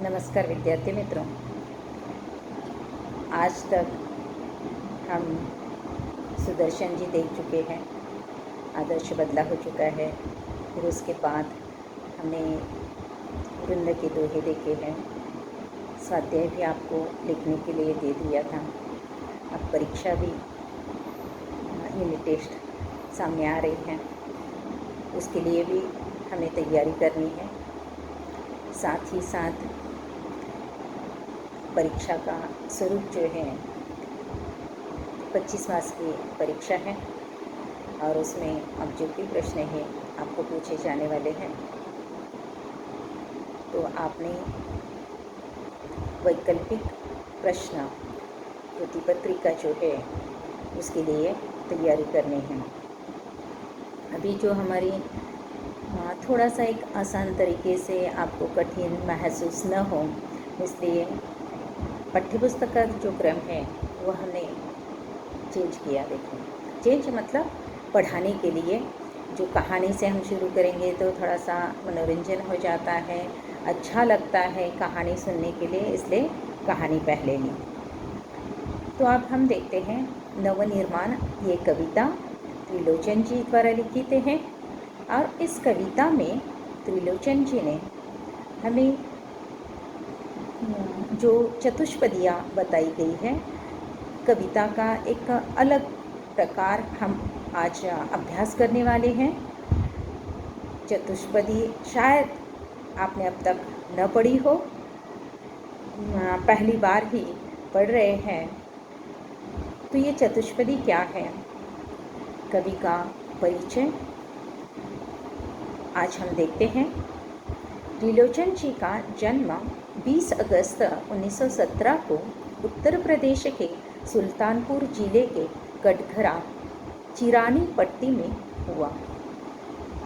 नमस्कार विद्यार्थी मित्रों। आज तक हम सुदर्शन जी देख चुके हैं, आदर्श बदला हो चुका है। फिर उसके बाद हमने वृंद के दोहे देखे हैं। स्वाध्याय भी आपको लिखने के लिए दे दिया था। अब परीक्षा भी यूनिट टेस्ट सामने आ रही है, उसके लिए भी हमें तैयारी करनी है। साथ ही साथ परीक्षा का स्वरूप जो है 25 मार्क्स की परीक्षा है और उसमें ऑब्जेक्टिव प्रश्न है आपको पूछे जाने वाले हैं। तो आपने वैकल्पिक प्रश्न प्रतिपत्रिका जो है उसके लिए तैयारी करनी है। अभी जो हमारी थोड़ा सा एक आसान तरीके से आपको कठिन महसूस न हो, इसलिए पाठ्यपुस्तक का जो क्रम है वो हमने चेंज किया। देखो, चेंज मतलब पढ़ाने के लिए जो कहानी से हम शुरू करेंगे तो थोड़ा सा मनोरंजन हो जाता है, अच्छा लगता है कहानी सुनने के लिए, इसलिए कहानी पहले ली। तो अब हम देखते हैं नवनिर्माण। ये कविता त्रिलोचन जी द्वारा लिखित है और इस कविता में त्रिलोचन जी ने हमें जो चतुष्पदियाँ बताई गई है, कविता का एक अलग प्रकार हम आज अभ्यास करने वाले हैं। चतुष्पदी शायद आपने अब तक न पढ़ी हो, पहली बार ही पढ़ रहे हैं। तो ये चतुष्पदी क्या है? कवि का परिचय आज हम देखते हैं। त्रिलोचन जी का जन्म 20 अगस्त 1917 को उत्तर प्रदेश के सुल्तानपुर जिले के कटघरा चिरानी पट्टी में हुआ।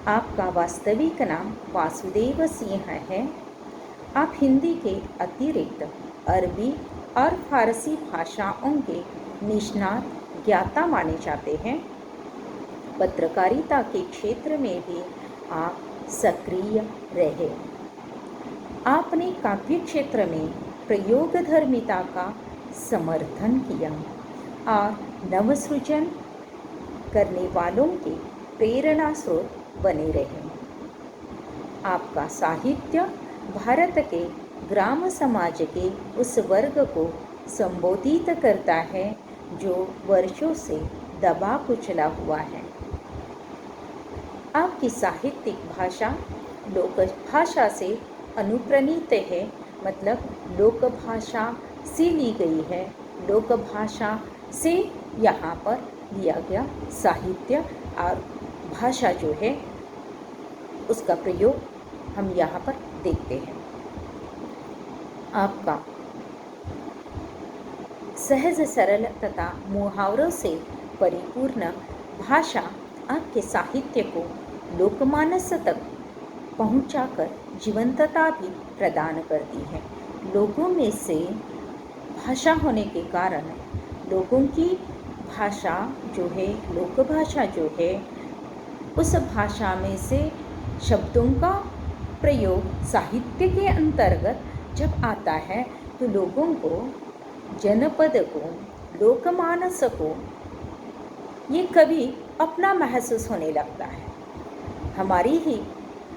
आपका वास्तविक नाम वासुदेव सिंह है। आप हिंदी के अतिरिक्त अरबी और फारसी भाषाओं के निष्णात ज्ञाता माने जाते हैं। पत्रकारिता के क्षेत्र में भी आप सक्रिय रहे। आपने काव्य क्षेत्र में प्रयोगधर्मिता का समर्थन किया और नवसृजन करने वालों के प्रेरणा स्रोत बने रहे। आपका साहित्य भारत के ग्राम समाज के उस वर्ग को संबोधित करता है जो वर्षों से दबा कुचला हुआ है। आपकी साहित्यिक भाषा लोक भाषा से अनुप्राणित है, मतलब लोक भाषा से ली गई है। लोक भाषा से यहाँ पर लिया गया साहित्य और भाषा जो है उसका प्रयोग हम यहाँ पर देखते हैं। आपका सहज सरल तथा मुहावरों से परिपूर्ण भाषा आपके साहित्य को लोकमानस तक पहुंचाकर जीवंतता भी प्रदान करती है। लोगों में से भाषा होने के कारण लोगों की भाषा जो है, लोक भाषा जो है, उस भाषा में से शब्दों का प्रयोग साहित्य के अंतर्गत जब आता है तो लोगों को, जनपद को, लोकमानस को ये कभी अपना महसूस होने लगता है। हमारी ही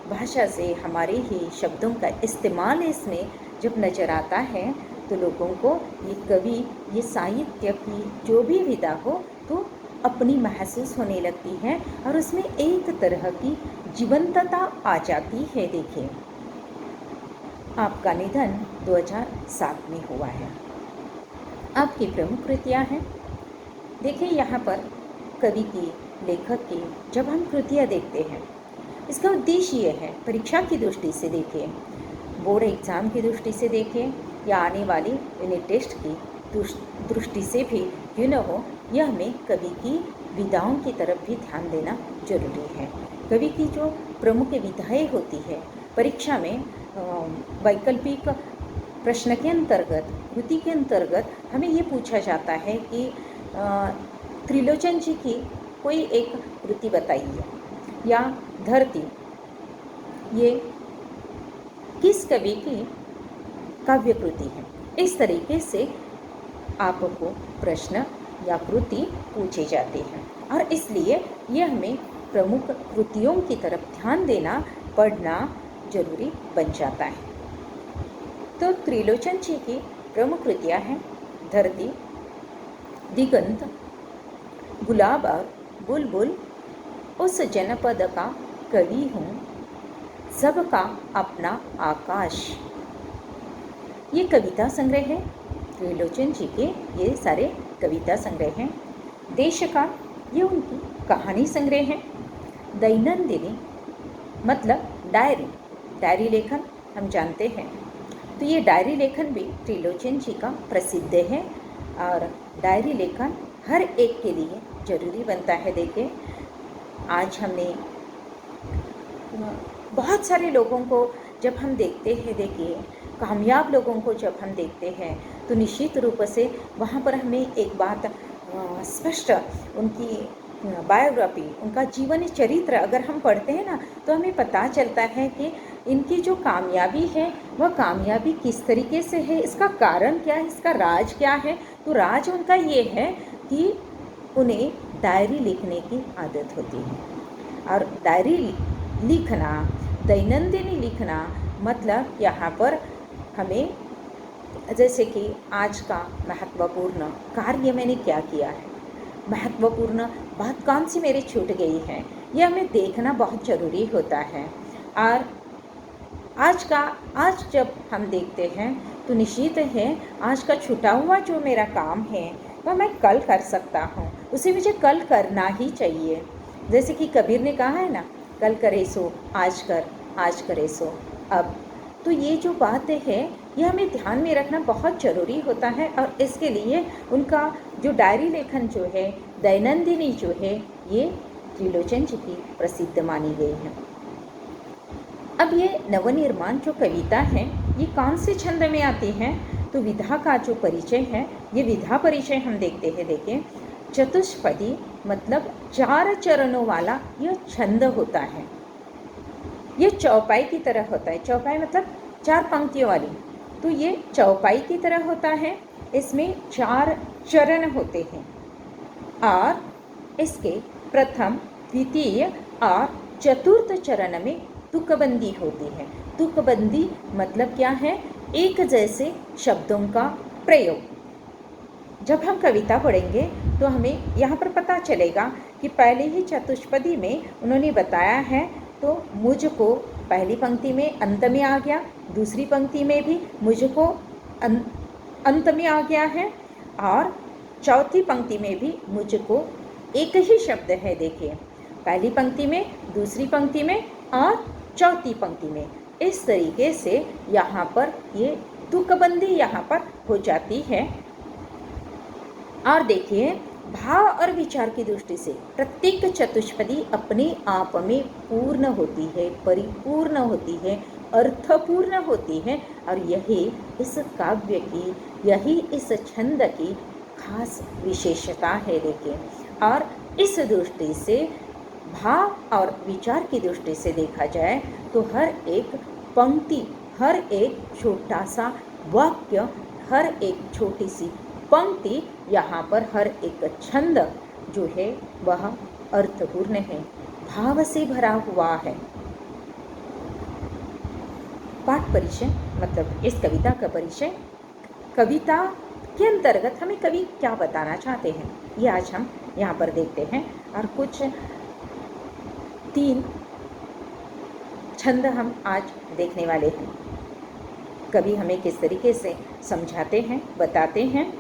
भाषा से हमारे ही शब्दों का इस्तेमाल इसमें जब नज़र आता है तो लोगों को ये कवि, ये साहित्य की जो भी विधा हो तो अपनी महसूस होने लगती है और उसमें एक तरह की जीवंतता आ जाती है। देखिए, आपका निधन 2007 में हुआ है। आपकी प्रमुख कृतियाँ हैं। देखिए, यहाँ पर कवि की, लेखक की जब हम कृतियाँ देखते हैं, इसका उद्देश्य ये है, परीक्षा की दृष्टि से देखिए, बोर्ड एग्ज़ाम की दृष्टि से देखिए या आने वाली यूनिट टेस्ट की दृष्टि से भी क्यों न हो, यह हमें कवि की विधाओं की तरफ भी ध्यान देना जरूरी है। कवि की जो प्रमुख विधाएं होती है परीक्षा में, वैकल्पिक प्रश्न के अंतर्गत, कृति के अंतर्गत हमें ये पूछा जाता है कि त्रिलोचन जी की कोई एक कृति बताइए, या धरती, ये किस कवि की काव्य कृति है। इस तरीके से आपको प्रश्न या कृति पूछे जाते हैं और इसलिए ये हमें प्रमुख कृतियों की तरफ ध्यान देना, पढ़ना जरूरी बन जाता है। तो त्रिलोचन जी की प्रमुख कृतियाँ हैं धरती, दिगंत, गुलाब और बुलबुल, उस जनपद का कवि हूँ, सबका अपना आकाश। ये कविता संग्रह है त्रिलोचन जी के, ये सारे कविता संग्रह हैं। देश का, ये उनकी कहानी संग्रह है। दैनंदिनी मतलब डायरी लेखन हम जानते हैं, तो ये डायरी लेखन भी त्रिलोचन जी का प्रसिद्ध है और डायरी लेखन हर एक के लिए जरूरी बनता है। देखिए आज हमने बहुत सारे लोगों को जब हम देखते हैं, देखिए कामयाब लोगों को जब हम देखते हैं तो निश्चित रूप से वहाँ पर हमें एक बात स्पष्ट, उनकी बायोग्राफी, उनका जीवन चरित्र अगर हम पढ़ते हैं ना, तो हमें पता चलता है कि इनकी जो कामयाबी है वह कामयाबी किस तरीके से है, इसका कारण क्या है, इसका राज क्या है। तो राज उनका ये है कि उन्हें डायरी लिखने की आदत होती है। और डायरी लिखना, दैनंदिनी लिखना मतलब यहाँ पर हमें, जैसे कि आज का महत्वपूर्ण कार्य मैंने क्या किया है, महत्वपूर्ण बात कौन सी मेरी छूट गई है, यह हमें देखना बहुत ज़रूरी होता है। और आज जब हम देखते हैं तो निश्चित है आज का छूटा हुआ जो मेरा काम है वह मैं कल कर सकता हूँ, उसे मुझे कल करना ही चाहिए। जैसे कि कबीर ने कहा है ना, कल करे सो आज कर, आज करे सो अब। तो ये जो बात है ये हमें ध्यान में रखना बहुत ज़रूरी होता है और इसके लिए उनका जो डायरी लेखन जो है, दैनंदिनी जो है, ये त्रिलोचन जी की प्रसिद्ध मानी गई है। अब ये नवनिर्माण जो कविता है ये कौन से छंद में आती है, तो विधा का जो परिचय है, ये विधा परिचय हम देखते हैं। देखिए चतुष्पदी मतलब 4 चरणों वाला यह छंद होता है। ये चौपाई की तरह होता है, चौपाई मतलब 4 पंक्तियों वाली, तो ये चौपाई की तरह होता है। इसमें 4 चरण होते हैं और इसके प्रथम, द्वितीय और चतुर्थ चरण में तुकबंदी होती है। तुकबंदी मतलब क्या है, एक जैसे शब्दों का प्रयोग। जब हम कविता पढ़ेंगे तो हमें यहाँ पर पता चलेगा कि पहले ही चतुष्पदी में उन्होंने बताया है, तो मुझको पहली पंक्ति में अंत में आ गया, दूसरी पंक्ति में भी मुझको अंत में आ गया है और चौथी पंक्ति में भी मुझको एक ही शब्द है। देखिए पहली पंक्ति में, दूसरी पंक्ति में और चौथी पंक्ति में, इस तरीके से यहाँ पर ये तुकबंदी यहाँ पर हो जाती है। और देखिए भाव और विचार की दृष्टि से प्रत्येक चतुष्पदी अपने आप में पूर्ण होती है, परिपूर्ण होती है, अर्थपूर्ण होती है और यही इस काव्य की, यही इस छंद की खास विशेषता है। देखिए और इस दृष्टि से भाव और विचार की दृष्टि से देखा जाए तो हर एक पंक्ति, हर एक छोटा सा वाक्य, हर एक छोटी सी पंक्ति, यहाँ पर हर एक छंद जो है वह अर्थपूर्ण है, भाव से भरा हुआ है। पाठ परिचय मतलब इस कविता का परिचय, कविता के अंतर्गत हमें कवि क्या बताना चाहते हैं ये आज हम यहाँ पर देखते हैं। और कुछ 3 छंद हम आज देखने वाले हैं। कवि हमें किस तरीके से समझाते हैं, बताते हैं।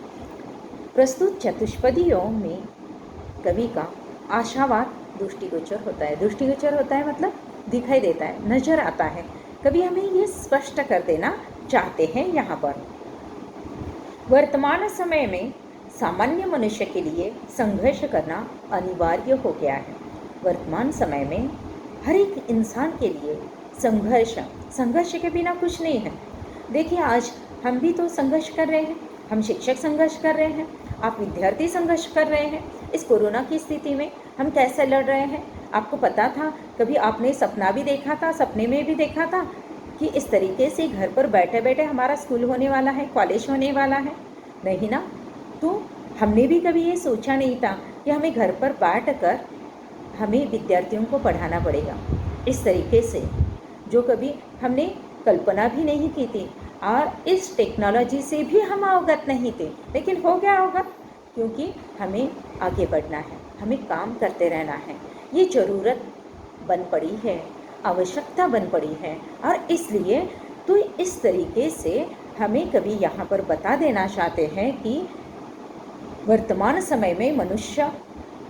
प्रस्तुत चतुष्पदियों में कवि का आशावाद दृष्टिगोचर होता है। दृष्टिगोचर होता है मतलब दिखाई देता है, नजर आता है। कवि हमें ये स्पष्ट कर देना चाहते हैं यहाँ पर। वर्तमान समय में सामान्य मनुष्य के लिए संघर्ष करना अनिवार्य हो गया है। वर्तमान समय में हर एक इंसान के लिए संघर्ष के बिना कुछ नहीं है। देखिए आज हम भी तो संघर्ष कर रहे हैं, हम शिक्षक संघर्ष कर रहे हैं, आप विद्यार्थी संघर्ष कर रहे हैं। इस कोरोना की स्थिति में हम कैसे लड़ रहे हैं, आपको पता था? कभी आपने सपना भी देखा था, सपने में भी देखा था कि इस तरीके से घर पर बैठे बैठे हमारा स्कूल होने वाला है, कॉलेज होने वाला है, नहीं ना। तो हमने भी कभी ये सोचा नहीं था कि हमें घर पर बैठ कर हमें विद्यार्थियों को पढ़ाना पड़ेगा इस तरीके से, जो कभी हमने कल्पना भी नहीं की थी। और इस टेक्नोलॉजी से भी हम अवगत नहीं थे, लेकिन हो गया होगा, क्योंकि हमें आगे बढ़ना है, हमें काम करते रहना है। ये ज़रूरत बन पड़ी है, आवश्यकता बन पड़ी है। और इसलिए तो इस तरीके से हमें कभी यहाँ पर बता देना चाहते हैं कि वर्तमान समय में मनुष्य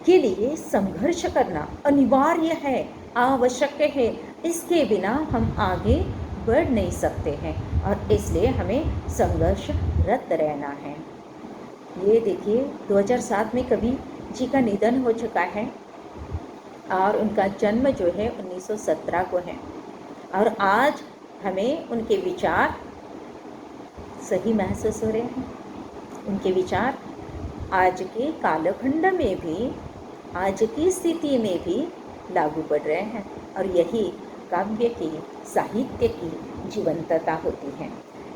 के लिए संघर्ष करना अनिवार्य है, आवश्यक है। इसके बिना हम आगे बढ़ नहीं सकते हैं और इसलिए हमें संघर्षरत रहना है। ये देखिए 2007 में कवि जी का निधन हो चुका है और उनका जन्म जो है 1917 को है। और आज हमें उनके विचार सही महसूस हो रहे हैं। उनके विचार आज के कालखंड में भी, आज की स्थिति में भी लागू पड़ रहे हैं। और यही काव्य की, साहित्य की जीवंतता होती है।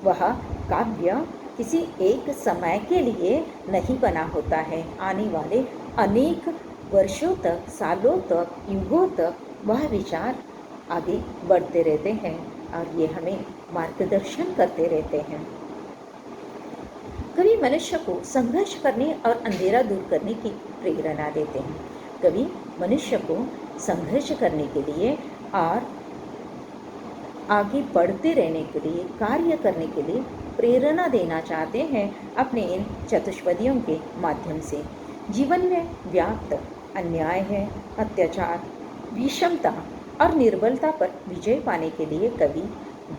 वह काव्य किसी एक समय के लिए नहीं बना होता है, आने वाले अनेक वर्षों तक, सालों तक, युगों तक वह विचार आगे बढ़ते रहते हैं और ये हमें मार्गदर्शन करते रहते हैं। कवि मनुष्य को संघर्ष करने और अंधेरा दूर करने की प्रेरणा देते हैं। कवि मनुष्य को संघर्ष करने के लिए और आगे बढ़ते रहने के लिए, कार्य करने के लिए प्रेरणा देना चाहते हैं अपने इन चतुष्पदियों के माध्यम से। जीवन में व्याप्त अन्याय है, अत्याचार, विषमता और निर्बलता पर विजय पाने के लिए कवि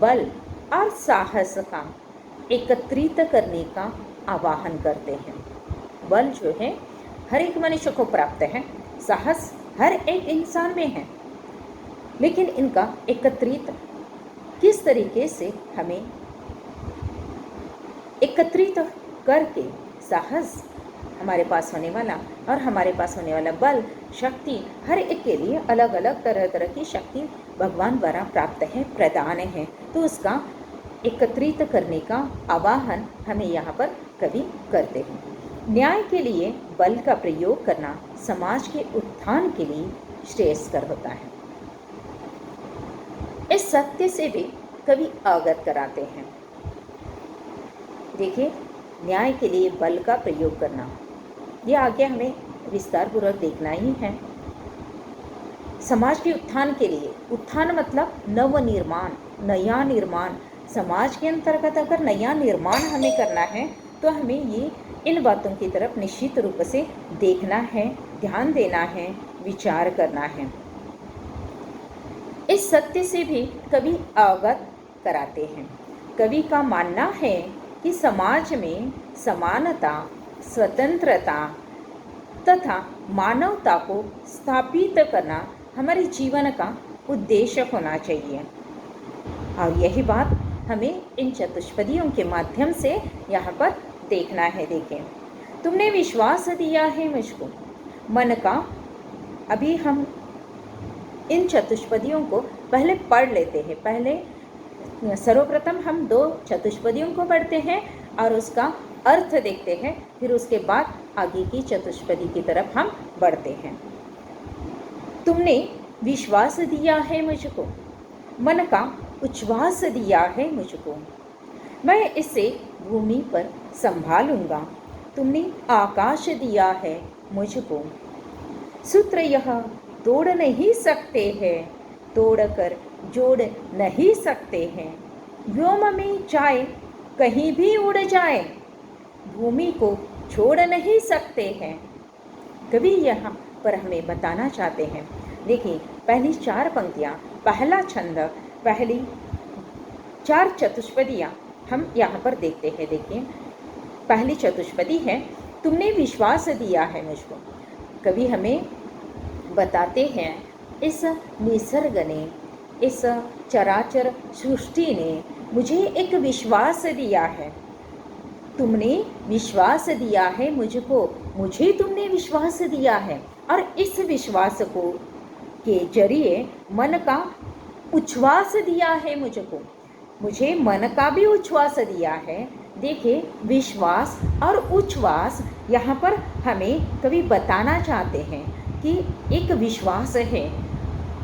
बल और साहस का एकत्रित करने का आवाहन करते हैं। बल जो है हर एक मनुष्य को प्राप्त है, साहस हर एक इंसान में है, लेकिन इनका एकत्रित किस तरीके से हमें एकत्रित करके साहस हमारे पास होने वाला और हमारे पास होने वाला बल, शक्ति, हर एक के लिए अलग अलग तरह तरह की शक्ति भगवान द्वारा प्राप्त है, प्रदान है। तो उसका एकत्रित करने का आवाहन हमें यहाँ पर कवि करते हैं। न्याय के लिए बल का प्रयोग करना समाज के उत्थान के लिए श्रेयस्कर होता है। इस सत्य से भी कवि अवगत कराते हैं। देखिए, न्याय के लिए बल का प्रयोग करना, ये आगे हमें विस्तार पूर्वक देखना ही है। समाज के उत्थान के लिए, उत्थान मतलब नवनिर्माण, नया निर्माण। समाज के अंतर्गत अगर नया निर्माण हमें करना है तो हमें ये इन बातों की तरफ निश्चित रूप से देखना है, ध्यान देना है, विचार करना है। इस सत्य से भी कवि अवगत कराते हैं। कवि का मानना है कि समाज में समानता, स्वतंत्रता तथा मानवता को स्थापित करना हमारे जीवन का उद्देश्य होना चाहिए। और यही बात हमें इन चतुष्पदियों के माध्यम से यहाँ पर देखना है। देखें, तुमने विश्वास दिया है मुझको, मन का। अभी हम इन चतुष्पदियों को पहले पढ़ लेते हैं। पहले सर्वप्रथम हम 2 चतुष्पदियों को पढ़ते हैं और उसका अर्थ देखते हैं, फिर उसके बाद आगे की चतुष्पदी की तरफ हम बढ़ते हैं। तुमने विश्वास दिया है मुझको, मन का उच्छ्वास दिया है मुझको, मैं इसे भूमि पर संभालूंगा। तुमने आकाश दिया है मुझको, सूत्र यह तोड़ नहीं सकते हैं, तोड़कर जोड़ नहीं सकते हैं। व्योम में चाहे कहीं भी उड़ जाए, भूमि को छोड़ नहीं सकते हैं। कवि यहाँ पर हमें बताना चाहते हैं। देखिए, पहली 4 पंक्तियाँ, पहला छंद, पहली 4 चतुष्पदियाँ हम यहाँ पर देखते हैं। देखिए, पहली चतुष्पदी है, तुमने विश्वास दिया है मुझको। कवि हमें बताते हैं इस निसर्ग ने, इस चराचर सृष्टि ने मुझे एक विश्वास दिया है। तुमने विश्वास दिया है मुझको, मुझे तुमने विश्वास दिया है। और इस विश्वास को के जरिए मन का उच्छ्वास दिया है मुझको। मुझे मन का भी उच्छ्वास दिया है। देखिए, विश्वास और उच्छ्वास यहाँ पर हमें कभी बताना चाहते हैं कि एक विश्वास है,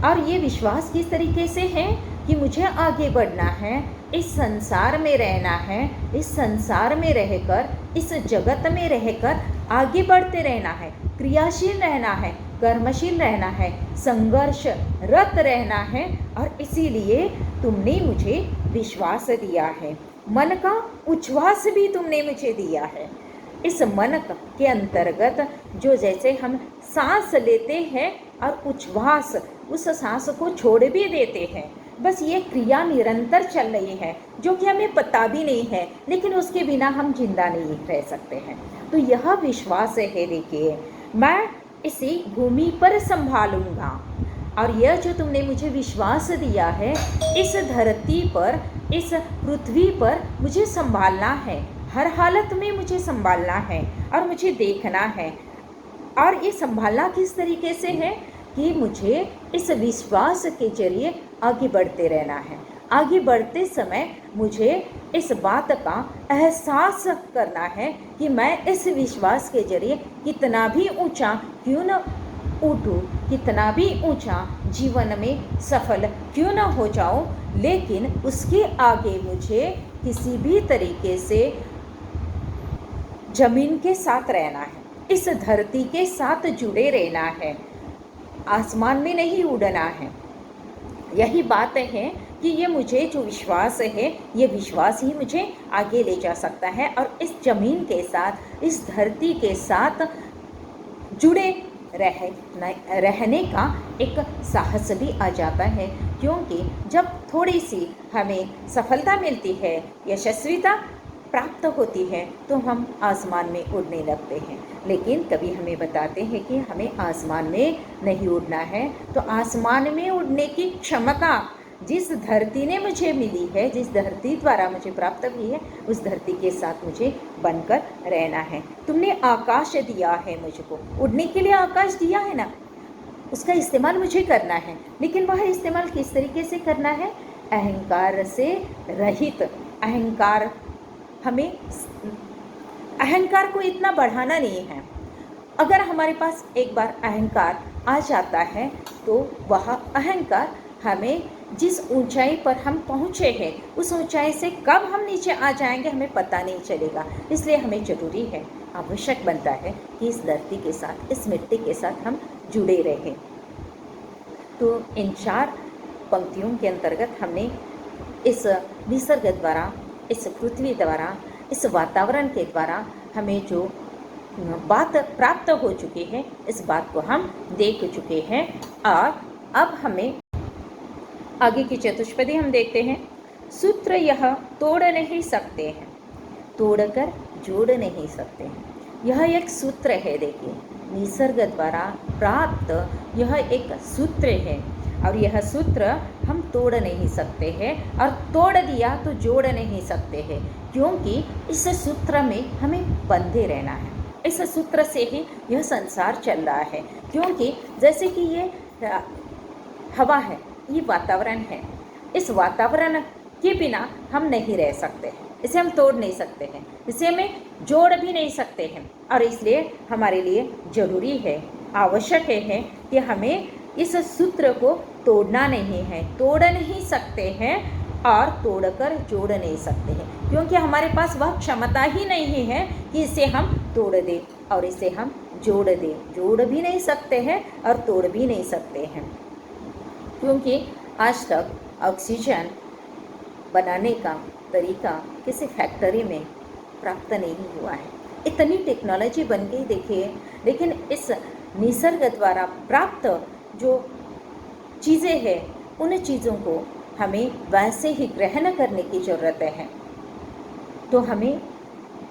और ये विश्वास किस तरीके से है कि मुझे आगे बढ़ना है, इस संसार में रहना है, इस संसार में रहकर, इस जगत में रहकर आगे बढ़ते रहना है, क्रियाशील रहना है, कर्मशील रहना है, संघर्षरत रहना है। और इसीलिए तुमने मुझे विश्वास दिया है, मन का उच्छ्वास भी तुमने मुझे दिया है। इस मन के अंतर्गत जो जैसे हम सांस लेते हैं और उच्छ्वास, उस सांस को छोड़ भी देते हैं, बस ये क्रिया निरंतर चल रही है जो कि हमें पता भी नहीं है, लेकिन उसके बिना हम जिंदा नहीं रह सकते हैं। तो यह विश्वास है, देखिए, मैं इसे भूमि पर संभालूंगा। और यह जो तुमने मुझे विश्वास दिया है, इस धरती पर, इस पृथ्वी पर मुझे संभालना है, हर हालत में मुझे संभालना है और मुझे देखना है। और ये संभालना किस तरीके से है कि मुझे इस विश्वास के जरिए आगे बढ़ते रहना है। आगे बढ़ते समय मुझे इस बात का एहसास करना है कि मैं इस विश्वास के जरिए कितना भी ऊंचा क्यों न उठूं, कितना भी ऊंचा जीवन में सफल क्यों न हो जाऊं, लेकिन उसके आगे मुझे किसी भी तरीके से जमीन के साथ रहना है, इस धरती के साथ जुड़े रहना है, आसमान में नहीं उड़ना है। यही बात है कि ये मुझे जो विश्वास है, ये विश्वास ही मुझे आगे ले जा सकता है और इस जमीन के साथ, इस धरती के साथ जुड़े रहने का एक साहस भी आ जाता है। क्योंकि जब थोड़ी सी हमें सफलता मिलती है, यशस्विता प्राप्त होती है, तो हम आसमान में उड़ने लगते हैं। लेकिन कभी हमें बताते हैं कि हमें आसमान में नहीं उड़ना है, तो आसमान में उड़ने की क्षमता जिस धरती ने मुझे मिली है, जिस धरती द्वारा मुझे प्राप्त हुई है, उस धरती के साथ मुझे बनकर रहना है। तुमने आकाश दिया है मुझको, उड़ने के लिए आकाश दिया है ना, उसका इस्तेमाल मुझे करना है। लेकिन वह इस्तेमाल किस तरीके से करना है? अहंकार से रहित। अहंकार हमें, अहंकार को इतना बढ़ाना नहीं है। अगर हमारे पास एक बार अहंकार आ जाता है, तो वह अहंकार हमें जिस ऊंचाई पर हम पहुँचे हैं, उस ऊंचाई से कब हम नीचे आ जाएंगे हमें पता नहीं चलेगा। इसलिए हमें ज़रूरी है, आवश्यक बनता है कि इस धरती के साथ, इस मिट्टी के साथ हम जुड़े रहें। तो इन 4 पंक्तियों के अंतर्गत हमने इस निसर्ग द्वारा, इस पृथ्वी द्वारा, इस वातावरण के द्वारा हमें जो बात प्राप्त हो चुकी है, इस बात को हम देख चुके हैं। और अब हमें आगे की चतुष्पदी हम देखते हैं। सूत्र यह तोड़ नहीं सकते हैं, तोड़कर जोड़ नहीं सकते हैं। यह एक सूत्र है, देखिए, निसर्ग द्वारा प्राप्त यह एक सूत्र है, और यह सूत्र हम तोड़ नहीं सकते हैं, और तोड़ दिया तो जोड़ नहीं सकते हैं, क्योंकि इस सूत्र में हमें बंधे रहना है। इस सूत्र से ही यह संसार चल रहा है। क्योंकि जैसे कि ये हवा है, ये वातावरण है, इस वातावरण के बिना हम नहीं रह सकते हैं, इसे हम तोड़ नहीं सकते हैं, इसे हमें जोड़ भी नहीं सकते हैं। और इसलिए हमारे लिए ज़रूरी है, आवश्यक है कि हमें इस सूत्र को तोड़ना नहीं है, तोड़ नहीं सकते हैं और तोड़कर जोड़ नहीं सकते हैं, क्योंकि हमारे पास वह क्षमता ही नहीं है कि इसे हम तोड़ दें और इसे हम जोड़ दें। जोड़ भी नहीं सकते हैं और तोड़ भी नहीं सकते हैं, क्योंकि आज तक ऑक्सीजन बनाने का तरीका किसी फैक्ट्री में प्राप्त नहीं हुआ है। इतनी टेक्नोलॉजी बन गई, देखिए, लेकिन इस निसर्ग द्वारा प्राप्त जो चीज़ें हैं, उन चीज़ों को हमें वैसे ही ग्रहण करने की ज़रूरत है। तो हमें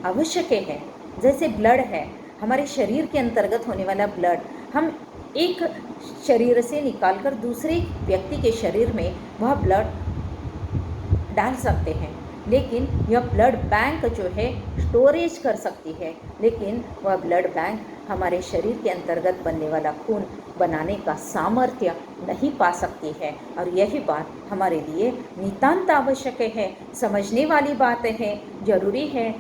आवश्यक है, जैसे ब्लड है, हमारे शरीर के अंतर्गत होने वाला ब्लड हम एक शरीर से निकालकर दूसरे व्यक्ति के शरीर में वह ब्लड डाल सकते हैं, लेकिन यह ब्लड बैंक जो है स्टोरेज कर सकती है, लेकिन वह ब्लड बैंक हमारे शरीर के अंतर्गत बनने वाला खून बनाने का सामर्थ्य नहीं पा सकती है। और यही बात हमारे लिए नितांत आवश्यक है, समझने वाली बात है, जरूरी है।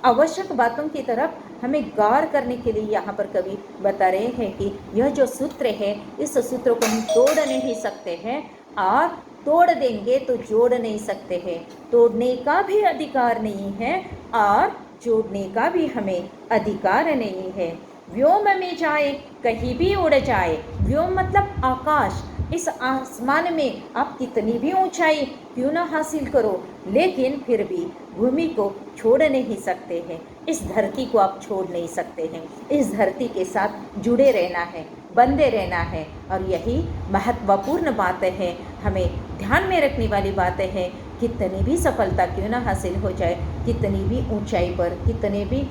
आवश्यक बातों की तरफ हमें गौर करने के लिए यहाँ पर कवि बता रहे हैं कि यह जो सूत्र है, इस सूत्र को हम तोड़ नहीं सकते हैं, और तोड़ देंगे तो जोड़ नहीं सकते हैं। तोड़ने का भी अधिकार नहीं है और जोड़ने का भी हमें अधिकार नहीं है। व्योम में जाए कहीं भी उड़ जाए, व्योम मतलब आकाश, इस आसमान में आप कितनी भी ऊंचाई क्यों ना हासिल करो, लेकिन फिर भी भूमि को छोड़ नहीं सकते हैं। इस धरती को आप छोड़ नहीं सकते हैं, इस धरती के साथ जुड़े रहना है, बंधे रहना है। और यही महत्वपूर्ण बात है, हमें ध्यान में रखने वाली बात है। कितनी भी सफलता क्यों ना हासिल हो जाए, कितनी भी ऊंचाई पर, कितने भी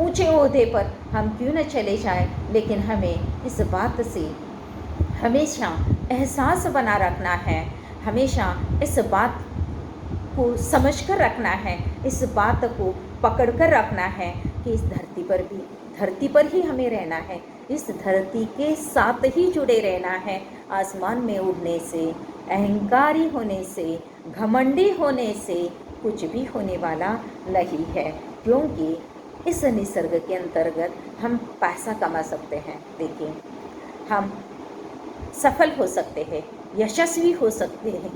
ऊंचे ओहदे पर हम क्यों न चले जाएं, लेकिन हमें इस बात से हमेशा एहसास बना रखना है, हमेशा इस बात को समझ कर रखना है, इस बात को पकड़ कर रखना है कि इस धरती पर ही हमें रहना है, इस धरती के साथ ही जुड़े रहना है। आसमान में उड़ने से, अहंकारी होने से, घमंडी होने से कुछ भी होने वाला नहीं है, क्योंकि इस निसर्ग के अंतर्गत हम पैसा कमा सकते हैं। देखिए, हम सफल हो सकते हैं, यशस्वी हो सकते हैं,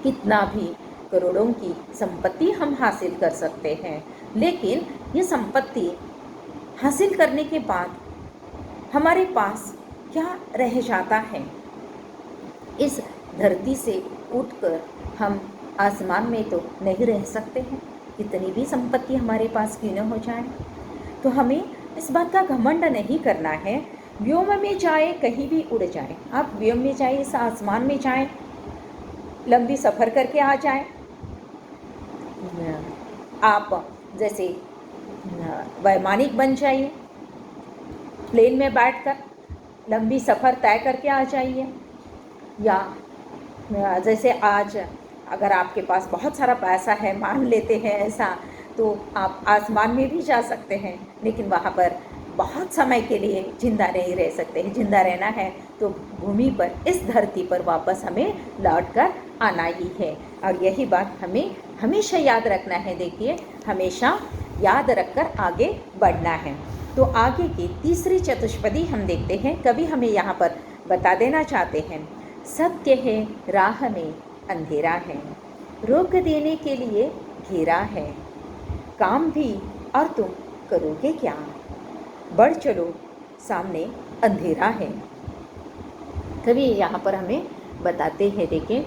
कितना भी करोड़ों की संपत्ति हम हासिल कर सकते हैं, लेकिन ये संपत्ति हासिल करने के बाद हमारे पास क्या रह जाता है? इस धरती से उठकर हम आसमान में तो नहीं रह सकते हैं, कितनी भी संपत्ति हमारे पास क्यों न हो जाए। तो हमें इस बात का घमंड नहीं करना है। व्योम में जाए कहीं भी उड़ जाए, आप व्योम में जाए, इस आसमान में जाए, लंबी सफ़र करके आ जाए। आप जैसे वैमानिक बन जाइए, प्लेन में बैठकर लंबी सफ़र तय करके आ जाइए। या जैसे आज अगर आपके पास बहुत सारा पैसा है, मान लेते हैं ऐसा, तो आप आसमान में भी जा सकते हैं, लेकिन वहाँ पर बहुत समय के लिए जिंदा नहीं रह सकते हैं। जिंदा रहना है तो भूमि पर, इस धरती पर वापस हमें लौट कर आना ही है। और यही बात हमें हमेशा याद रखना है। देखिए, हमेशा याद रखकर आगे बढ़ना है। तो आगे की तीसरी चतुष्पदी हम देखते हैं। कवि हमें यहाँ पर बता देना चाहते हैं, सत्य है राह में अंधेरा है, रोक देने के लिए घेरा है, काम भी और तुम करोगे क्या, बढ़ चलो सामने अंधेरा है। कवि यहाँ पर हमें बताते हैं, देखिए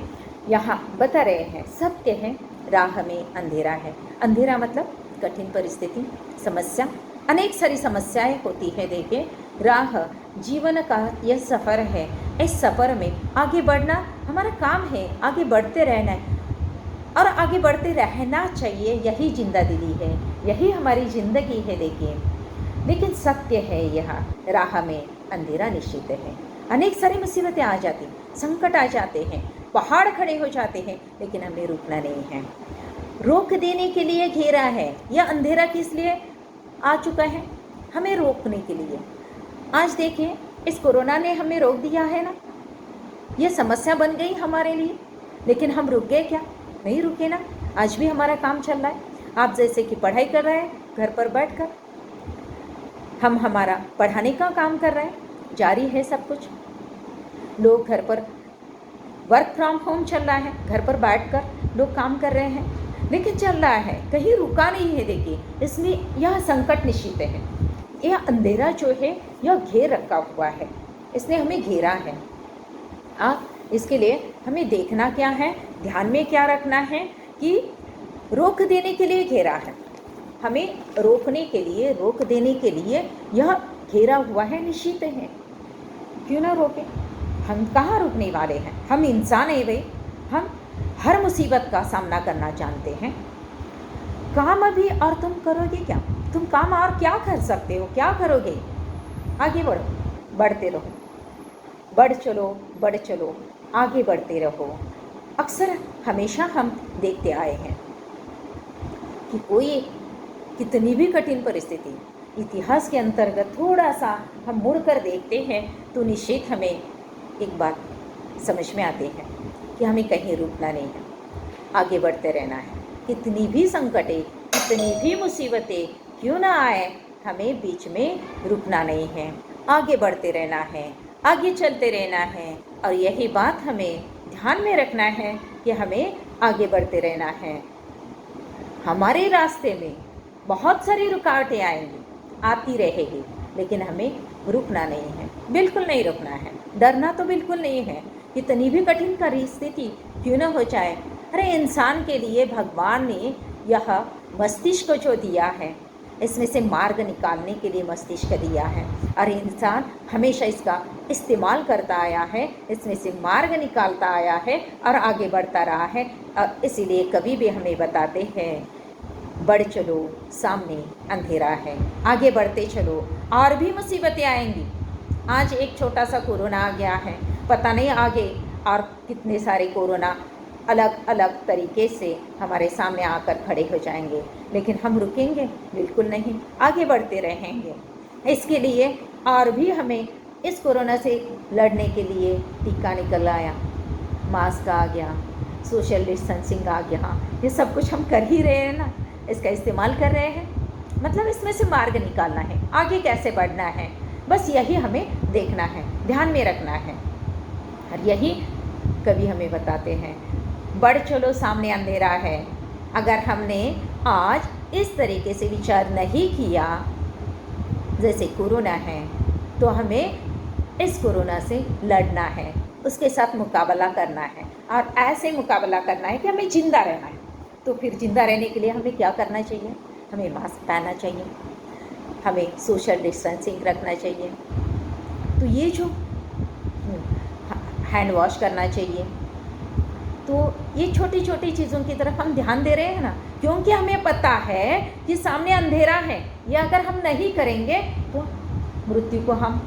यहाँ बता रहे हैं, सत्य है राह में अंधेरा है। अंधेरा मतलब कठिन परिस्थिति, समस्या, अनेक सारी समस्याएं होती है। देखिए, राह जीवन का यह सफ़र है, इस सफ़र में आगे बढ़ना हमारा काम है, आगे बढ़ते रहना है और आगे बढ़ते रहना चाहिए। यही जिंदादिली है, यही हमारी ज़िंदगी है। देखिए, लेकिन सत्य है यह राह में अंधेरा निश्चित है। अनेक सारी मुसीबतें आ जाती, संकट आ जाते हैं, पहाड़ खड़े हो जाते हैं, लेकिन हमें रुकना नहीं है। रोक देने के लिए घेरा है। यह अंधेरा किस लिए आ चुका है? हमें रोकने के लिए। आज देखिए, इस कोरोना ने हमें रोक दिया है ना, यह समस्या बन गई हमारे लिए, लेकिन हम रुक गए क्या? नहीं रुके ना। आज भी हमारा काम चल रहा है। आप जैसे कि पढ़ाई कर रहे हैं घर पर बैठकर, हम हमारा पढ़ाने का काम कर रहे हैं, जारी है सब कुछ। लोग घर पर वर्क फ्रॉम होम चल रहा है, घर पर बैठकर लोग काम कर रहे हैं, लेकिन चल रहा है, कहीं रुका नहीं है। देखिए, इसमें यह संकट निश्चित है। यह अंधेरा जो है यह घेर रखा हुआ है, इसने हमें घेरा है। इसके लिए हमें देखना क्या है, ध्यान में क्या रखना है कि रोक देने के लिए घेरा है। हमें रोकने के लिए, रोक देने के लिए यह घेरा हुआ है, निश्चित है। क्यों ना रोके? हम कहाँ रुकने वाले हैं? हम इंसान हैं भाई, हम हर मुसीबत का सामना करना जानते हैं। काम भी और तुम करोगे क्या? तुम काम और क्या कर सकते हो? क्या करोगे? आगे बढ़ो, बढ़ते रहो, बढ़ चलो, आगे बढ़ते रहो। अक्सर हमेशा हम देखते आए हैं कि कोई कितनी भी कठिन परिस्थिति इतिहास के अंतर्गत थोड़ा सा हम मुड़कर देखते हैं तो निश्चित हमें एक बात समझ में आती है कि हमें कहीं रुकना नहीं है, आगे बढ़ते रहना है। कितनी भी संकटें, कितनी भी मुसीबतें क्यों ना आए, हमें बीच में रुकना नहीं है, आगे बढ़ते रहना है, आगे चलते रहना है। और यही बात हमें ध्यान में रखना है कि हमें आगे बढ़ते रहना है। हमारे रास्ते में बहुत सारी रुकावटें आएंगी, आती रहेगी, लेकिन हमें रुकना नहीं है, बिल्कुल नहीं रुकना है। डरना तो बिल्कुल नहीं है, कितनी भी कठिन परिस्थिति क्यों न हो जाए। अरे इंसान के लिए भगवान ने यह मस्तिष्क जो दिया है, इसमें से मार्ग निकालने के लिए मस्तिष्क दिया है, और इंसान हमेशा इसका इस्तेमाल करता आया है, इसमें से मार्ग निकालता आया है और आगे बढ़ता रहा है। और इसीलिए कभी भी हमें बताते हैं, बढ़ चलो, सामने अंधेरा है, आगे बढ़ते चलो, और भी मुसीबतें आएंगी। आज एक छोटा सा कोरोना आ गया है, पता नहीं आगे और कितने सारे कोरोना अलग अलग तरीके से हमारे सामने आकर खड़े हो जाएंगे, लेकिन हम रुकेंगे बिल्कुल नहीं, आगे बढ़ते रहेंगे। इसके लिए और भी हमें इस कोरोना से लड़ने के लिए टीका निकल आया, मास्क आ गया, सोशल डिस्टेंसिंग आ गया, ये सब कुछ हम कर ही रहे हैं ना, इसका इस्तेमाल कर रहे हैं। मतलब इसमें से मार्ग निकालना है, आगे कैसे बढ़ना है, बस यही हमें देखना है, ध्यान में रखना है। और यही कभी हमें बताते हैं, बढ़ चलो, सामने अंधेरा है। अगर हमने आज इस तरीके से विचार नहीं किया, जैसे कोरोना है, तो हमें इस कोरोना से लड़ना है, उसके साथ मुकाबला करना है, और ऐसे मुकाबला करना है कि हमें जिंदा रहना है। तो फिर जिंदा रहने के लिए हमें क्या करना चाहिए? हमें मास्क पहनना चाहिए, हमें सोशल डिस्टेंसिंग रखना चाहिए, तो ये जो हैंड वॉश करना चाहिए। तो ये छोटी छोटी चीज़ों की तरफ हम ध्यान दे रहे हैं ना, क्योंकि हमें पता है कि सामने अंधेरा है, ये अगर हम नहीं करेंगे तो मृत्यु को हम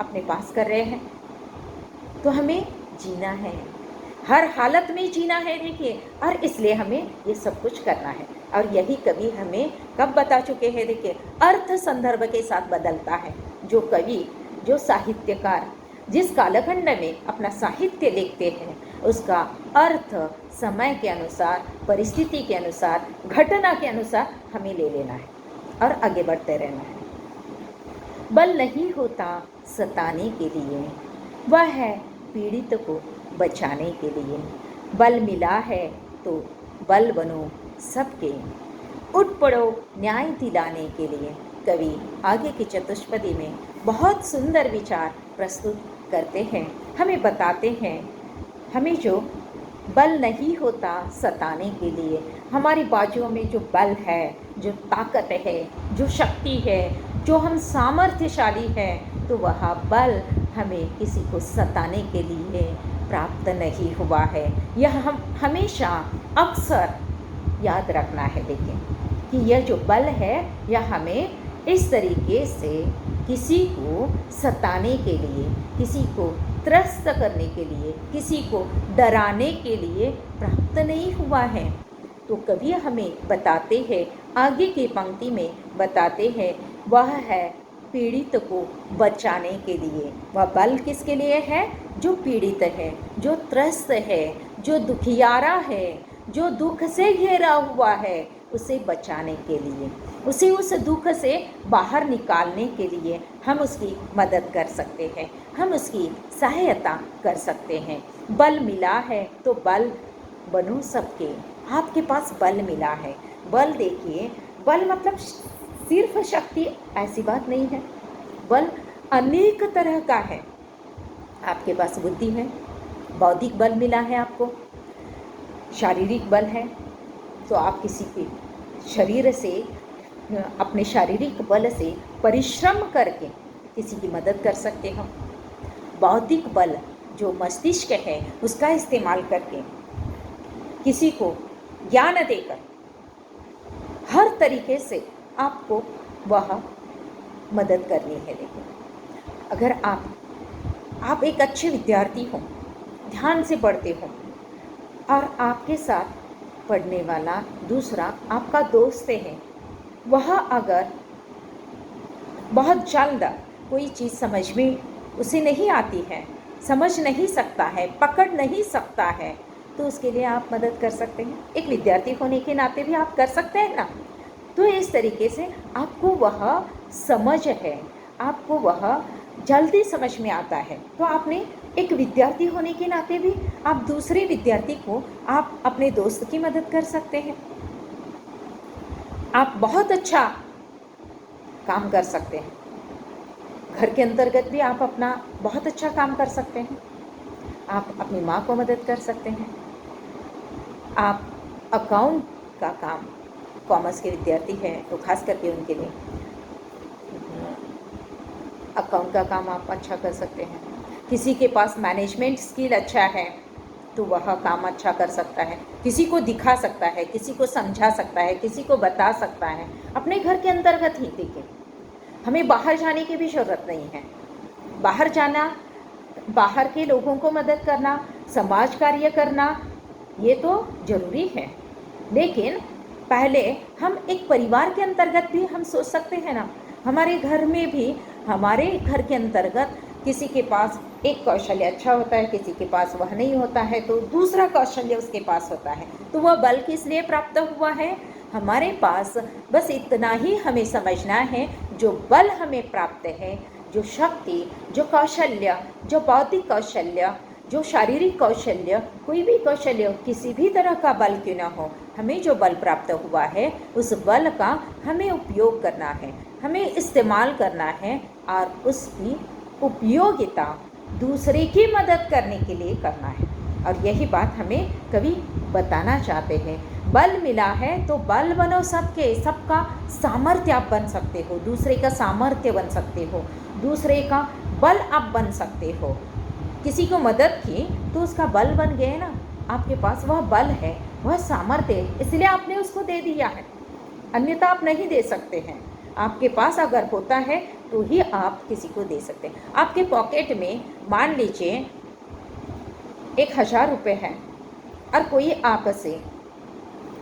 अपने पास कर रहे हैं। तो हमें जीना है, हर हालत में जीना है, देखिए, और इसलिए हमें ये सब कुछ करना है। और यही कवि हमें कब बता चुके हैं, देखिए, अर्थ संदर्भ के साथ बदलता है। जो कवि, जो साहित्यकार जिस कालखंड में अपना साहित्य लिखते हैं, उसका अर्थ समय के अनुसार, परिस्थिति के अनुसार, घटना के अनुसार हमें ले लेना है और आगे बढ़ते रहना है। बल नहीं होता सताने के लिए, वह है पीड़ित को बचाने के लिए। बल मिला है तो बल बनो सबके, उठ पड़ो न्याय दिलाने के लिए। कवि आगे की चतुष्पदी में बहुत सुंदर विचार प्रस्तुत करते हैं, हमें बताते हैं, हमें जो बल नहीं होता सताने के लिए, हमारी बाजुओं में जो बल है, जो ताकत है, जो शक्ति है, जो हम सामर्थ्यशाली हैं, तो वह बल हमें किसी को सताने के लिए प्राप्त नहीं हुआ है। यह हम हमेशा अक्सर याद रखना है, देखिए, कि यह जो बल है, यह हमें इस तरीके से किसी को सताने के लिए, किसी को त्रस्त करने के लिए, किसी को डराने के लिए प्राप्त नहीं हुआ है। तो कवि हमें बताते हैं, आगे की पंक्ति में बताते हैं, वह है पीड़ित को बचाने के लिए। वह बल किसके लिए है? जो पीड़ित है, जो त्रस्त है, जो दुखियारा है, जो दुख से घेरा हुआ है, उसे बचाने के लिए, उसे उस दुख से बाहर निकालने के लिए हम उसकी मदद कर सकते हैं, हम उसकी सहायता कर सकते हैं। बल मिला है तो बल बनो सबके। आपके पास बल मिला है। बल, देखिए, बल मतलब सिर्फ शक्ति, ऐसी बात नहीं है। बल अनेक तरह का है। आपके पास बुद्धि है, बौद्धिक बल मिला है आपको, शारीरिक बल है, तो आप किसी के शरीर से, अपने शारीरिक बल से परिश्रम करके किसी की मदद कर सकते हो। बौद्धिक बल जो मस्तिष्क है, उसका इस्तेमाल करके किसी को ज्ञान देकर हर तरीके से आपको वह मदद करनी है। देखो, अगर आप एक अच्छे विद्यार्थी हो, ध्यान से पढ़ते हो, और आपके साथ पढ़ने वाला दूसरा आपका दोस्त है, वह अगर बहुत जल्द कोई चीज़ समझ में उसे नहीं आती है, समझ नहीं सकता है, पकड़ नहीं सकता है, तो उसके लिए आप मदद कर सकते हैं। एक विद्यार्थी होने के नाते भी आप कर सकते हैं ना। तो इस तरीके से आपको वह समझ है, आपको वह जल्दी समझ में आता है, तो आपने एक विद्यार्थी होने के नाते भी आप दूसरे विद्यार्थी को आप अपने दोस्त की मदद कर सकते हैं। आप बहुत अच्छा काम कर सकते हैं, घर के अंतर्गत भी आप अपना बहुत अच्छा काम कर सकते हैं। आप अपनी माँ को मदद कर सकते हैं। आप अकाउंट का काम, कॉमर्स के विद्यार्थी हैं तो खास करके उनके लिए अकाउंट का काम आप अच्छा कर सकते हैं। किसी के पास मैनेजमेंट स्किल अच्छा है तो वह काम अच्छा कर सकता है, किसी को दिखा सकता है, किसी को समझा सकता है, किसी को बता सकता है। अपने घर के अंतर्गत ही देखिए, हमें बाहर जाने की भी ज़रूरत नहीं है। बाहर जाना, बाहर के लोगों को मदद करना, समाज कार्य करना, ये तो ज़रूरी है, लेकिन पहले हम एक परिवार के अंतर्गत भी हम सोच सकते हैं ना। हमारे घर में भी, हमारे घर के अंतर्गत किसी के पास एक कौशल्य अच्छा होता है, किसी के पास वह नहीं होता है, तो दूसरा कौशल्य उसके पास होता है, तो वह बल किस लिए प्राप्त हुआ है? हमारे पास बस इतना ही हमें समझना है, जो बल हमें प्राप्त है, जो शक्ति, जो कौशल्य, जो बौद्धिक कौशल्य, जो शारीरिक कौशल्य, कोई भी कौशल्य, किसी भी तरह का बल क्यों ना हो, हमें जो बल प्राप्त हुआ है उस बल का हमें उपयोग करना है, हमें इस्तेमाल करना है और उसकी उपयोगिता दूसरे की मदद करने के लिए करना है। और यही बात हमें कवि बताना चाहते हैं। बल मिला है तो बल बनो सबके, सबका सामर्थ्य आप बन सकते हो, दूसरे का सामर्थ्य बन सकते हो, दूसरे का बल आप बन सकते हो। किसी को मदद की तो उसका बल बन गए ना, आपके पास वह बल है, वह सामर्थ्य है, इसलिए आपने उसको दे दिया है, अन्यथा आप नहीं दे सकते हैं। आपके पास अगर होता है तो ही आप किसी को दे सकते हैं। आपके पॉकेट में मान लीजिए 1,000 रुपये है और कोई आपसे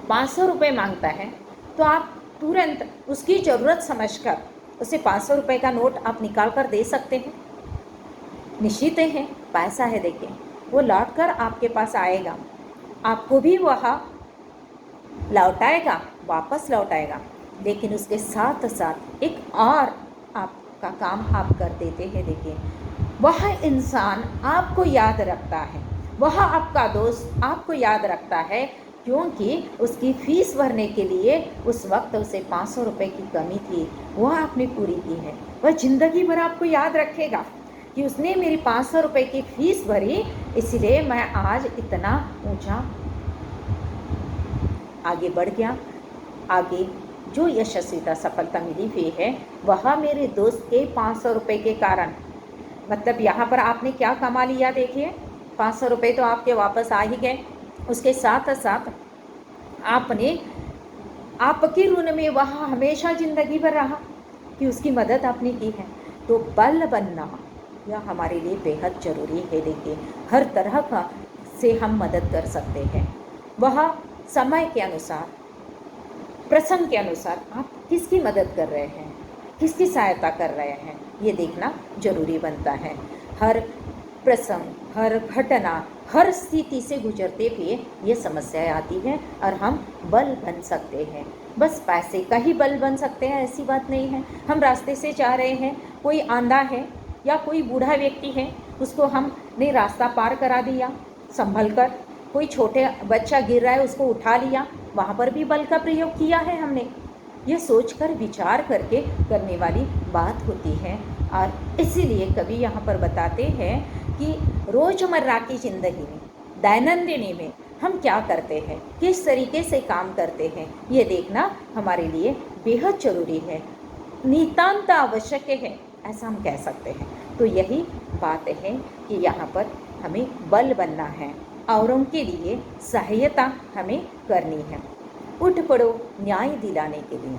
500 रुपये मांगता है, तो आप तुरंत उसकी ज़रूरत समझकर उसे 500 रुपये का नोट आप निकाल कर दे सकते हैं। निश्चित है, पैसा है, देखिए वो लौट कर आपके पास आएगा, आपको भी वह लौटाएगा, वापस लौटाएगा, लेकिन उसके साथ साथ एक और आपका काम आप कर देते हैं। देखिए, वह इंसान आपको याद रखता है, वह आपका दोस्त आपको याद रखता है, क्योंकि उसकी फ़ीस भरने के लिए उस वक्त उसे 500 रुपये की कमी थी, वह आपने पूरी की है। वह ज़िंदगी भर आपको याद रखेगा कि उसने मेरी 500 रुपये की फ़ीस भरी, इसलिए मैं आज इतना ऊंचा आगे बढ़ गया। आगे जो यशस्विता, सफलता मिली हुई है, वह मेरे दोस्त के 500 रुपये के कारण। मतलब यहाँ पर आपने क्या कमा लिया, देखिए 500 रुपये तो आपके वापस आ ही गए, उसके साथ साथ आपने, आपके ऋण में वह हमेशा ज़िंदगी भर रहा कि उसकी मदद आपने की है। तो बल बनना यह हमारे लिए बेहद ज़रूरी है। देखिए, हर तरह का से हम मदद कर सकते हैं। वह समय के अनुसार, प्रसंग के अनुसार आप किसकी मदद कर रहे हैं, किसकी सहायता कर रहे हैं, ये देखना जरूरी बनता है। हर प्रसंग, हर घटना, हर स्थिति से गुजरते हुए ये समस्याएं आती हैं और हम बल बन सकते हैं। बस पैसे का ही बल बन सकते हैं ऐसी बात नहीं है। हम रास्ते से जा रहे हैं, कोई आंधा है या कोई बूढ़ा व्यक्ति है, उसको हमने रास्ता पार करा दिया संभल कर, कोई छोटे बच्चा गिर रहा है उसको उठा लिया, वहाँ पर भी बल का प्रयोग किया है हमने। ये सोचकर विचार करके करने वाली बात होती है। और इसीलिए कवि यहाँ पर बताते हैं कि रोज़मर्रा की ज़िंदगी में, दैनंदिनी में हम क्या करते हैं, किस तरीके से काम करते हैं, ये देखना हमारे लिए बेहद ज़रूरी है, नितांत आवश्यक है, ऐसा हम कह सकते हैं। तो यही बात है कि यहाँ पर हमें बल बनना है, औरों के लिए सहायता हमें करनी है, उठ पड़ो न्याय दिलाने के लिए।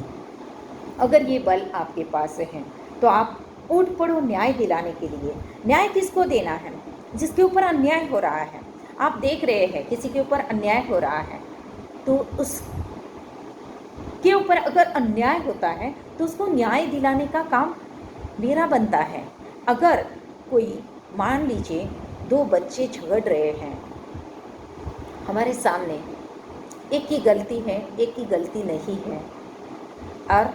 अगर ये बल आपके पास है तो आप उठ पड़ो न्याय दिलाने के लिए। न्याय किसको देना है? जिसके ऊपर अन्याय हो रहा है। आप देख रहे हैं किसी के ऊपर अन्याय हो रहा है, तो उसके ऊपर अगर अन्याय होता है तो उसको न्याय दिलाने का काम मेरा बनता है। अगर कोई मान लीजिए दो बच्चे झगड़ रहे हैं हमारे सामने, एक की गलती है एक की गलती नहीं है, और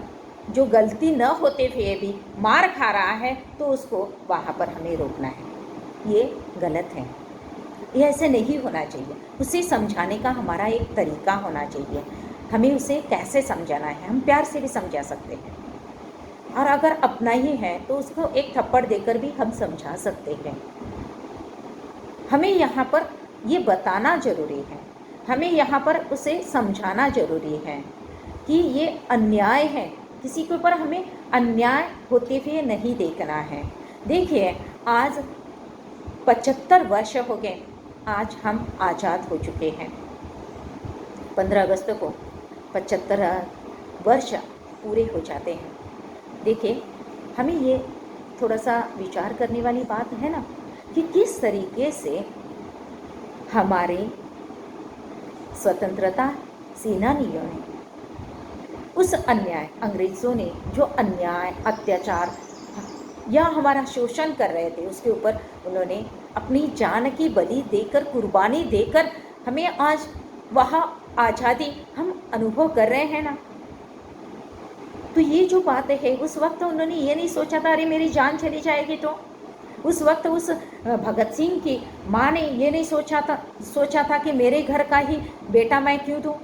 जो गलती न होते हुए भी मार खा रहा है तो उसको वहाँ पर हमें रोकना है। ये गलत है, ये ऐसे नहीं होना चाहिए। उसे समझाने का हमारा एक तरीका होना चाहिए। हमें उसे कैसे समझाना है, हम प्यार से भी समझा सकते हैं, और अगर अपना ही है तो उसको एक थप्पड़ देकर भी हम समझा सकते हैं। हमें यहाँ पर ये बताना ज़रूरी है, हमें यहाँ पर उसे समझाना ज़रूरी है कि ये अन्याय है, किसी के ऊपर हमें अन्याय होते हुए नहीं देखना है। देखिए, आज 75 वर्ष हो गए, आज हम आज़ाद हो चुके हैं। 15 अगस्त को 75 वर्ष पूरे हो जाते हैं। देखिए, हमें ये थोड़ा सा विचार करने वाली बात है ना कि किस तरीके से हमारे स्वतंत्रता सेनानियों ने उस अन्याय, अंग्रेज़ों ने जो अन्याय, अत्याचार या हमारा शोषण कर रहे थे उसके ऊपर उन्होंने अपनी जान की बलि देकर, कुर्बानी देकर हमें आज वहाँ आज़ादी हम अनुभव कर रहे हैं ना। तो ये जो बात है, उस वक्त उन्होंने ये नहीं सोचा था अरे मेरी जान चली जाएगी। तो उस वक्त उस भगत सिंह की माँ ने ये नहीं सोचा था कि मेरे घर का ही बेटा मैं क्यों दूँ।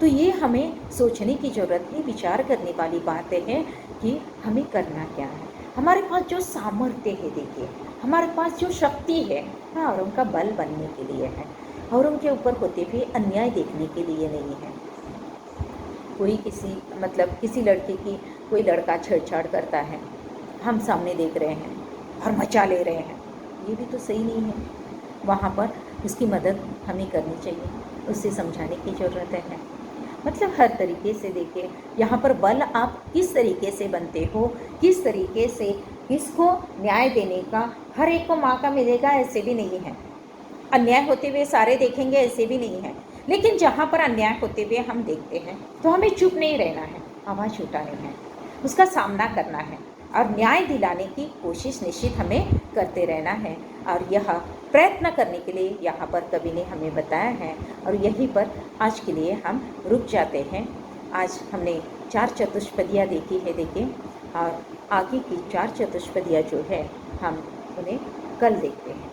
तो ये हमें सोचने की ज़रूरत है, विचार करने वाली बातें हैं कि हमें करना क्या है। हमारे पास जो सामर्थ्य है, देखिए हमारे पास जो शक्ति है, हाँ, और उनका बल बनने के लिए है, और उनके ऊपर होते हुए अन्याय देखने के लिए नहीं है। कोई किसी लड़के की कोई लड़का छेड़छाड़ करता है, हम सामने देख रहे हैं और मचा ले रहे हैं, ये भी तो सही नहीं है। वहाँ पर उसकी मदद हमें करनी चाहिए, उसे समझाने की ज़रूरत है। मतलब हर तरीके से देखिए, यहाँ पर बल आप किस तरीके से बनते हो, किस तरीके से किसको न्याय देने का हर एक को मौका मिलेगा, ऐसे भी नहीं है। अन्याय होते हुए सारे देखेंगे, ऐसे भी नहीं है। लेकिन जहाँ पर अन्याय होते हुए हम देखते हैं तो हमें चुप नहीं रहना है, आवाज़ उठानी है, उसका सामना करना है, और न्याय दिलाने की कोशिश निश्चित हमें करते रहना है। और यह प्रयत्न करने के लिए यहाँ पर कवि ने हमें बताया है, और यहीं पर आज के लिए हम रुक जाते हैं। आज हमने 4 चतुष्पदियाँ देखी है, देखिए, और आगे की 4 चतुष्पदियाँ जो है हम उन्हें कल देखते हैं।